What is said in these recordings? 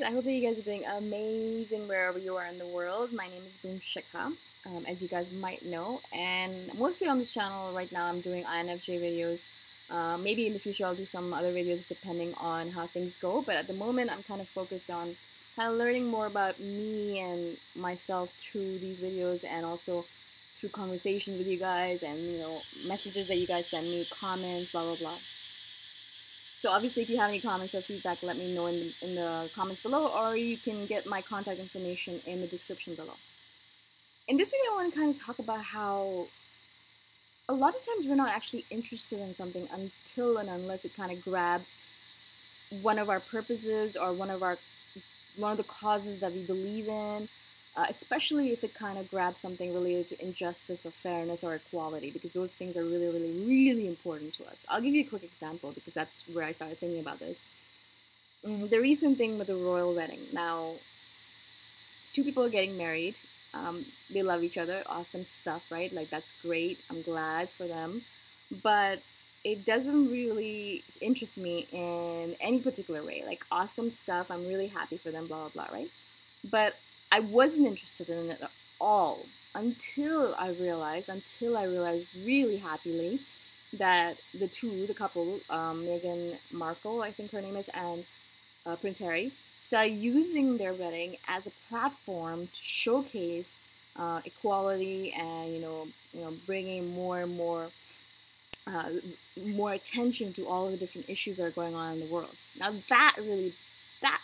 I hope that you guys are doing amazing wherever you are in the world. My name is Shikha, as you guys might know, and mostly on this channel right now I'm doing INFJ videos. Maybe in the future I'll do some other videos depending on how things go, but at the moment I'm kind of focused on kind of learning more about me and myself through these videos, and also through conversations with you guys, and messages that you guys send me, comments, blah blah blah. So obviously, if you have any comments or feedback, let me know in the comments below, or you can get my contact information in the description below. In this video, I want to kind of talk about how a lot of times we're not actually interested in something until and unless it kind of grabs one of our purposes or one of the causes that we believe in, especially if it kind of grabs something related to injustice or fairness or equality, because those things are really, really, really important to us. I'll give you a quick example because that's where I started thinking about this. The recent thing with the royal wedding. Now, two people are getting married. They love each other. Awesome stuff, right? Like, that's great. I'm glad for them. But it doesn't really interest me in any particular way. Like, awesome stuff. I'm really happy for them, blah, blah, blah, right? But I wasn't interested in it at all until I realized really happily, that the couple, Meghan Markle, I think her name is, and Prince Harry, started using their wedding as a platform to showcase equality, and bringing more and uh, more attention to all of the different issues that are going on in the world. Now that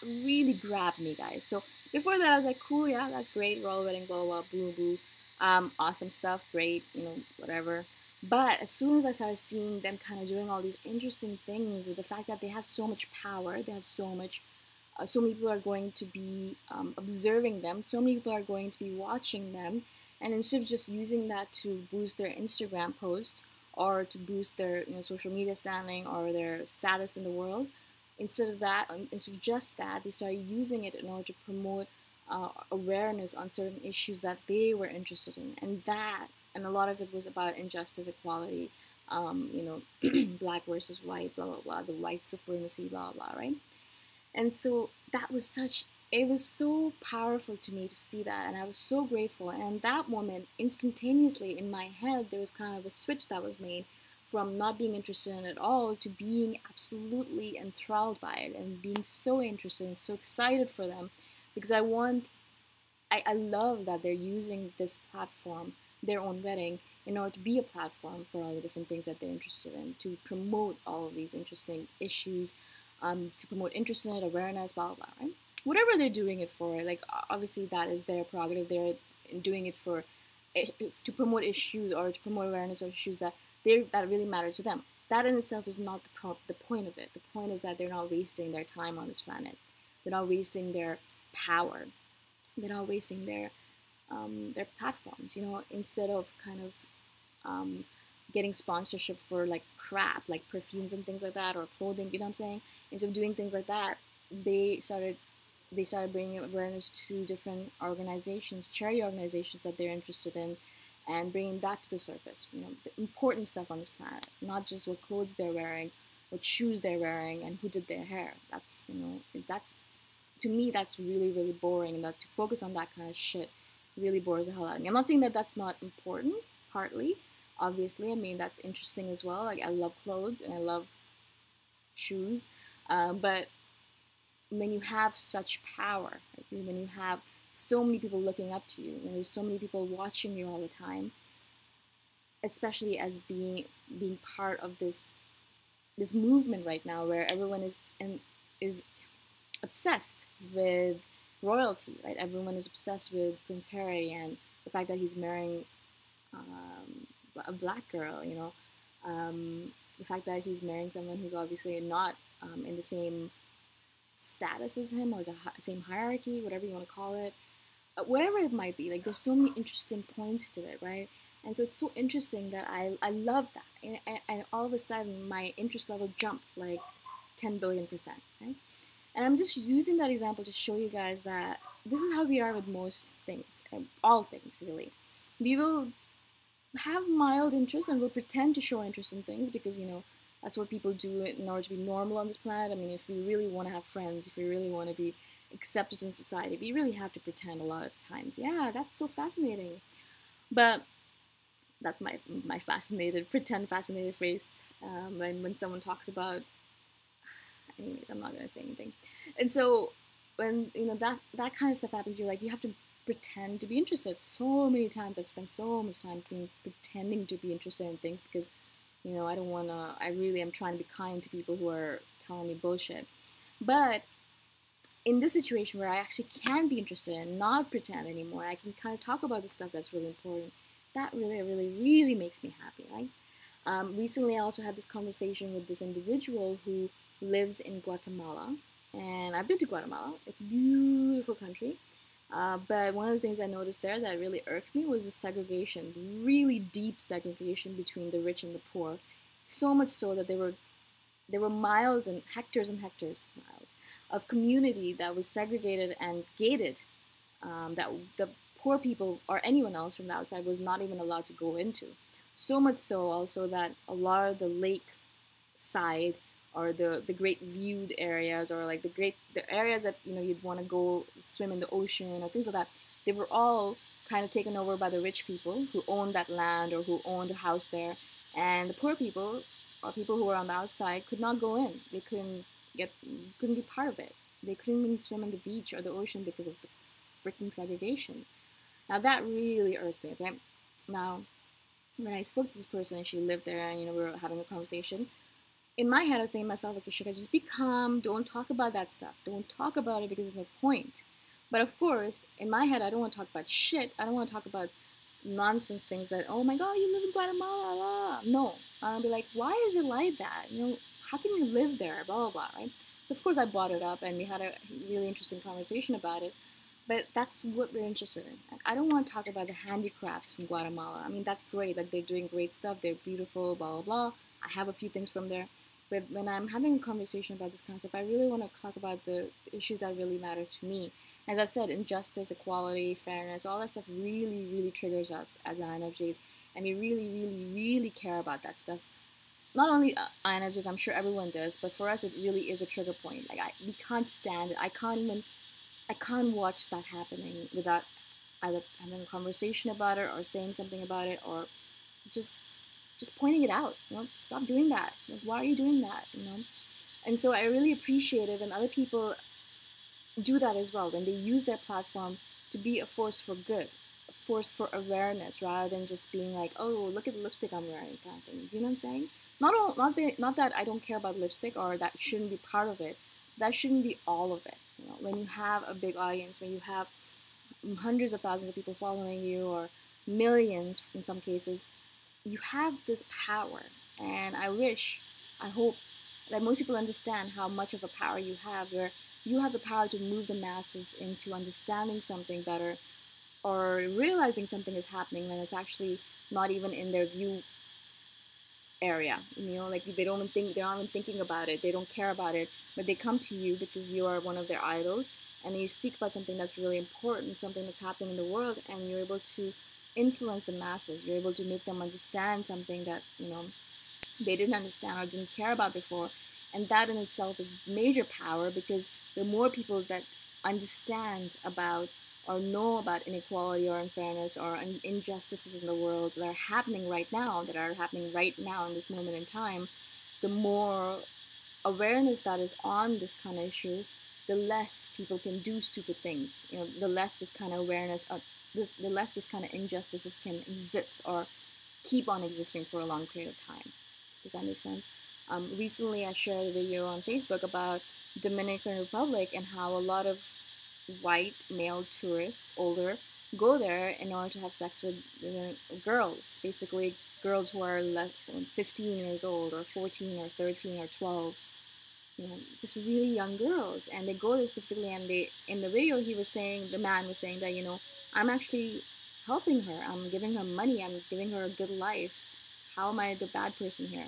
really grabbed me, guys. So before that, I was like, cool, yeah, that's great, royal wedding, blah blah, blah, boo boo, awesome stuff, great, whatever. But as soon as I started seeing them kind of doing all these interesting things, with the fact that they have so much power, they have so much, so many people are going to be observing them, so many people are going to be watching them, and instead of just using that to boost their Instagram posts or to boost their social media standing or their status in the world, instead of just that, they started using it in order to promote awareness on certain issues that they were interested in, and a lot of it was about injustice, equality, black versus white, blah blah blah, the white supremacy, blah blah, right? And so it was so powerful to me to see that, and I was so grateful. And that moment, instantaneously in my head, there was kind of a switch that was made from not being interested in it at all to being absolutely enthralled by it, and being so interested and so excited for them, because I love that they're using this platform, their own wedding, in order to be a platform for all the different things that they're interested in, to promote all of these interesting issues, to promote interest in it, awareness, blah, blah, blah, right? Whatever they're doing it for, like, obviously that is their prerogative. They're doing it for, to promote issues or to promote awareness of issues that really matter to them. That in itself is not the point of it. The point is that they're not wasting their time on this planet. They're not wasting their power. They're not wasting their platforms, instead of kind of getting sponsorship for like crap, like perfumes and things like that, or clothing, you know what I'm saying? Instead of doing things like that, they started bringing awareness to different organizations, charity organizations that they're interested in, and bringing that to the surface, the important stuff on this planet, not just what clothes they're wearing, what shoes they're wearing, and who did their hair. That's, to me, that's really, really boring, and that to focus on that kind of shit really bores the hell out of me. I'm not saying that that's not important, partly, obviously. I mean, that's interesting as well. Like, I love clothes and I love shoes, but when you have such power, right? When you have so many people looking up to you, when there's so many people watching you all the time, especially as being part of this movement right now, where everyone is obsessed with royalty, right? Everyone is obsessed with Prince Harry and the fact that he's marrying a black girl, the fact that he's marrying someone who's obviously not in the same status as him, or the same hierarchy, whatever you want to call it, whatever it might be. Like, there's so many interesting points to it, right? And so it's so interesting that I love that, and all of a sudden my interest level jumped like 10 billion%, right? And I'm just using that example to show you guys that this is how we are with most things, all things really. We will have mild interest and will pretend to show interest in things because, that's what people do in order to be normal on this planet. I mean, if we really want to have friends, if we really want to be accepted in society. We really have to pretend a lot of times. Yeah, that's so fascinating. But that's my fascinated face. When someone talks about, anyways, I'm not gonna say anything. And so when that kind of stuff happens, you're like, you have to pretend to be interested. So many times I've spent so much time pretending to be interested in things because I don't want to. I really am trying to be kind to people who are telling me bullshit. But in this situation where I actually can be interested and not pretend anymore, I can kind of talk about the stuff that's really important. That really, really, really makes me happy, right? Recently, I also had this conversation with this individual who lives in Guatemala, and I've been to Guatemala. It's a beautiful country, but one of the things I noticed there that really irked me was the segregation, really deep segregation between the rich and the poor. So much so that there were miles and hectares miles of community that was segregated and gated, that the poor people or anyone else from the outside was not even allowed to go into. So much so also that a lot of the lake side or the great viewed areas, or like the areas that you'd want to go swim in the ocean or things like that, they were all kind of taken over by the rich people who owned that land or who owned a house there, and the poor people or people who were on the outside could not go in. They couldn't be part of it. They couldn't even swim on the beach or the ocean because of the freaking segregation. Now that really irked me. Okay? Now, when I spoke to this person and she lived there and we were having a conversation, in my head I was thinking to myself, okay, Shikha, just be calm, don't talk about that stuff. Don't talk about it because there's no point. But of course, in my head I don't want to talk about shit. I don't want to talk about nonsense things that, oh my god, you live in Guatemala, no. I'll be like, why is it like that? How can you live there? Blah, blah, blah, right? So of course I brought it up and we had a really interesting conversation about it. But that's what we're interested in. I don't want to talk about the handicrafts from Guatemala. I mean, that's great. Like, they're doing great stuff. They're beautiful, blah, blah, blah. I have a few things from there. But when I'm having a conversation about this kind of stuff, I really want to talk about the issues that really matter to me. As I said, injustice, equality, fairness, all that stuff really, really triggers us as INFJs. And we really, really, really care about that stuff. Not only INFJs, I'm sure everyone does, but for us, it really is a trigger point. Like, we can't stand it. I can't watch that happening without either having a conversation about it or saying something about it or just pointing it out. Stop doing that. Like, why are you doing that? And so I really appreciate it when other people do that as well, when they use their platform to be a force for good, a force for awareness, rather than just being like, oh, look at the lipstick I'm wearing, kind of thing. Do you know what I'm saying? Not that I don't care about lipstick or that shouldn't be part of it. That shouldn't be all of it. When you have a big audience, when you have hundreds of thousands of people following you, or millions in some cases, you have this power. And I hope that most people understand how much of a power you have, where you have the power to move the masses into understanding something better or realizing something is happening when it's actually not even in their view area. Like they're not even thinking about it, they don't care about it, but they come to you because you are one of their idols, and you speak about something that's really important, something that's happening in the world, and you're able to influence the masses. You're able to make them understand something that they didn't understand or didn't care about before. And that in itself is major power, because the more people that understand about or know about inequality or unfairness or injustices in the world that are happening right now, in this moment in time, the more awareness that is on this kind of issue, the less people can do stupid things. The less this kind of awareness, the less this kind of injustices can exist or keep on existing for a long period of time. Does that make sense? Recently, I shared a video on Facebook about Dominican Republic and how a lot of white male tourists, older, go there in order to have sex with girls, basically girls who are 15 years old or 14 or 13 or 12, just really young girls. And they go there specifically, and in the video the man was saying that, I'm actually helping her, I'm giving her money, I'm giving her a good life. How am I the bad person here?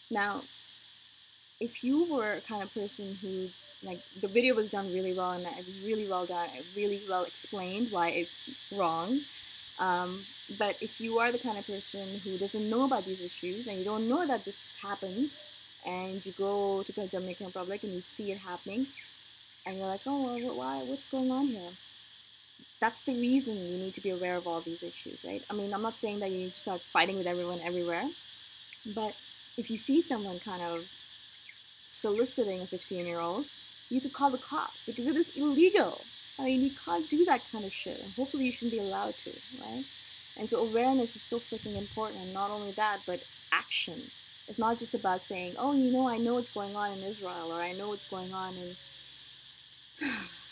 Now, if you were a kind of person who, like, the video was done really well, and it was really well done, really well explained why it's wrong. But if you are the kind of person who doesn't know about these issues, and you don't know that this happens, and you go to the Dominican Republic and you see it happening, and you're like, oh, well, why? What's going on here? That's the reason you need to be aware of all these issues, right? I mean, I'm not saying that you need to start fighting with everyone everywhere, but if you see someone kind of soliciting a 15-year-old, you could call the cops because it is illegal. I mean, you can't do that kind of shit, and hopefully you shouldn't be allowed to, right? And so awareness is so freaking important, and not only that, but action. It's not just about saying, oh, I know what's going on in Israel, or I know what's going on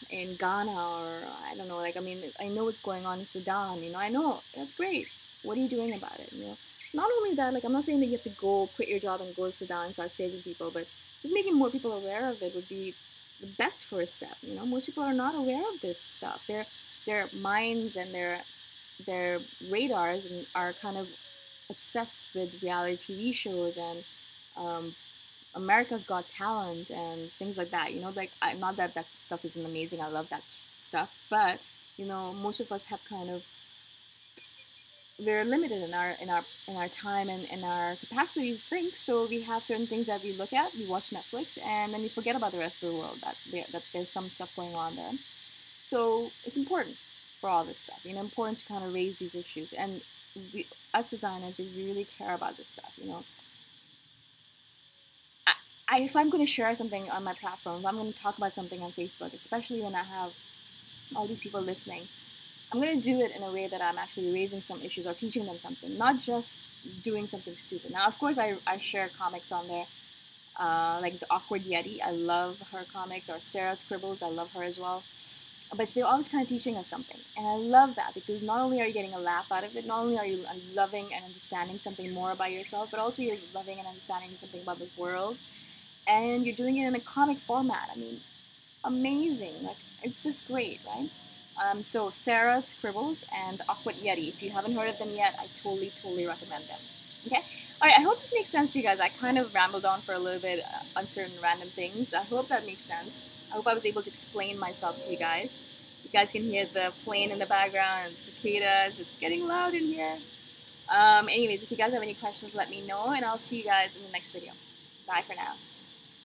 in Ghana, or I don't know, like, I mean, I know what's going on in Sudan, I know, that's great. What are you doing about it, Not only that, like, I'm not saying that you have to go quit your job and go to Sudan and start saving people, but just making more people aware of it would be the best first step, Most people are not aware of this stuff. Their minds and their radars are kind of obsessed with reality TV shows and America's Got Talent and things like that. Like not that that stuff isn't amazing. I love that stuff, but most of us have kind of we're limited in our time and in our capacity to think. So we have certain things that we look at. We watch Netflix, and then we forget about the rest of the world. That there's some stuff going on there. So it's important for all this stuff. Important to kind of raise these issues. And us as INFJs, we really care about this stuff. If I'm going to share something on my platform, if I'm going to talk about something on Facebook, especially when I have all these people listening, I'm going to do it in a way that I'm actually raising some issues or teaching them something, not just doing something stupid. Now, of course, I share comics on there, like the Awkward Yeti. I love her comics, or Sarah Scribbles. I love her as well. But they're always kind of teaching us something. And I love that because not only are you getting a laugh out of it, not only are you loving and understanding something more about yourself, but also you're loving and understanding something about the world. And you're doing it in a comic format. I mean, amazing. Like, it's just great, right? So Sarah Scribbles and Awkward Yeti. If you haven't heard of them yet, I totally recommend them. Okay? Alright, I hope this makes sense to you guys. I kind of rambled on for a little bit on certain random things. I hope that makes sense. I hope I was able to explain myself to you guys. You guys can hear the plane in the background and cicadas. It's getting loud in here. Anyways, if you guys have any questions, let me know, and I'll see you guys in the next video. Bye for now.